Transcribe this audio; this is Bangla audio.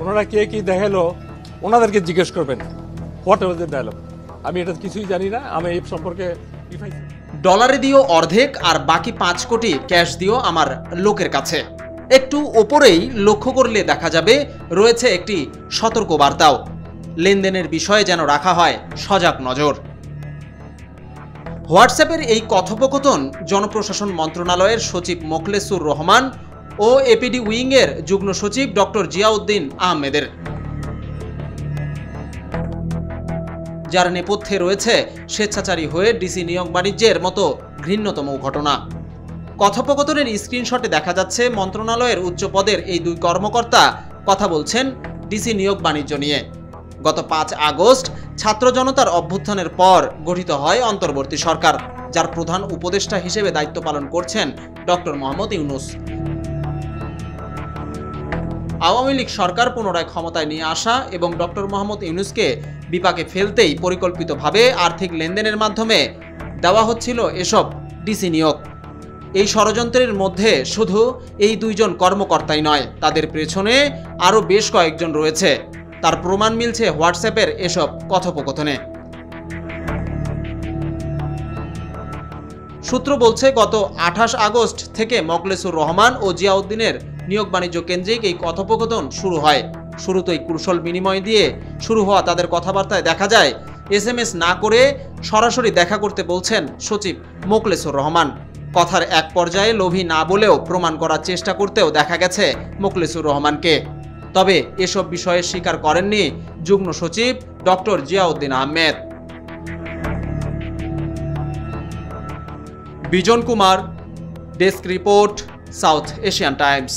ওনারা কে কি দেখালো ওনাদেরকে জিজ্ঞেস করবেন হোয়াট ওয়াজ দ্য ডায়ালগ। আমি এটা কিছুই জানি না, আমি এই সম্পর্কে ডলারে দিও অর্ধেক আর বাকি 5 কোটি ক্যাশ দিও আমার লোকের কাছে। একটু ওপরেই লক্ষ্য করলে দেখা যাবে রয়েছে একটি সতর্ক বার্তাও। লেনদেনের বিষয়ে যেন রাখা হয় সজাগ নজর। হোয়াটসঅ্যাপের এই কথোপকথন জনপ্রশাসন মন্ত্রণালয়ের সচিব মোখলেসুর রহমান ও এপিডি উইংয়ের যুগ্ম সচিব ডক্টর জিয়াউদ্দিন আহমেদের, যার নেপথ্যে রয়েছে স্বেচ্ছাচারী হয়ে ডিসি নিয়োগ বাণিজ্যের মতো ঘৃণ্যতম ঘটনা। কথোপকথনের স্ক্রিনশটে দেখা যাচ্ছে মন্ত্রণালয়ের উচ্চ পদের এই 2 কর্মকর্তা কথা বলছেন ডিসি নিয়োগ বাণিজ্য নিয়ে। গত 5 আগস্ট ছাত্র জনতার অভ্যুত্থানের পর গঠিত হয় অন্তর্বর্তী সরকার, যার প্রধান উপদেষ্টা হিসেবে দায়িত্ব পালন করছেন ডক্টর মোহাম্মদ ইউনূস। আওয়ামী লীগ সরকার পুনরায় ক্ষমতায় নিয়ে আসা এবং ডক্টর মোহাম্মদ ইউনূসকে বিপাকে ফেলতেই পরিকল্পিতভাবে আর্থিক লেনদেনের মাধ্যমে দেওয়া হচ্ছিল এসব ডিসি নিয়োগ। এই ষড়যন্ত্রের মধ্যে শুধু এই 2 জন কর্মকর্তাই নয়, তাদের পেছনে আরও বেশ কয়েকজন রয়েছে। তার প্রমাণ মিলছে হোয়াটসঅ্যাপের এসব কথোপকথনে। সূত্র বলছে গত 28 আগস্ট থেকে মোখলেসুর রহমান ও জিয়াউদ্দিনের নিয়োগ বাণিজ্য কেন্দ্রিক এই কথোপকথন শুরু হয়। শুরুতেই কুশল বিনিময় দিয়ে শুরু হওয়া তাদের কথাবার্তায় দেখা যায় SMS না করে সরাসরি দেখা করতে বলছেন সচিব মোখলেসুর রহমান। কথার এক পর্যায়ে লোভী না বলেও প্রমাণ করার চেষ্টা করতেও দেখা গেছে মোখলেসুর রহমানকে। তবে এসব বিষয়ে স্বীকার করেননি যুগ্ম সচিব doctor Ziauddin Ahmed. Bijan Kumar, desk report, South Asian Times.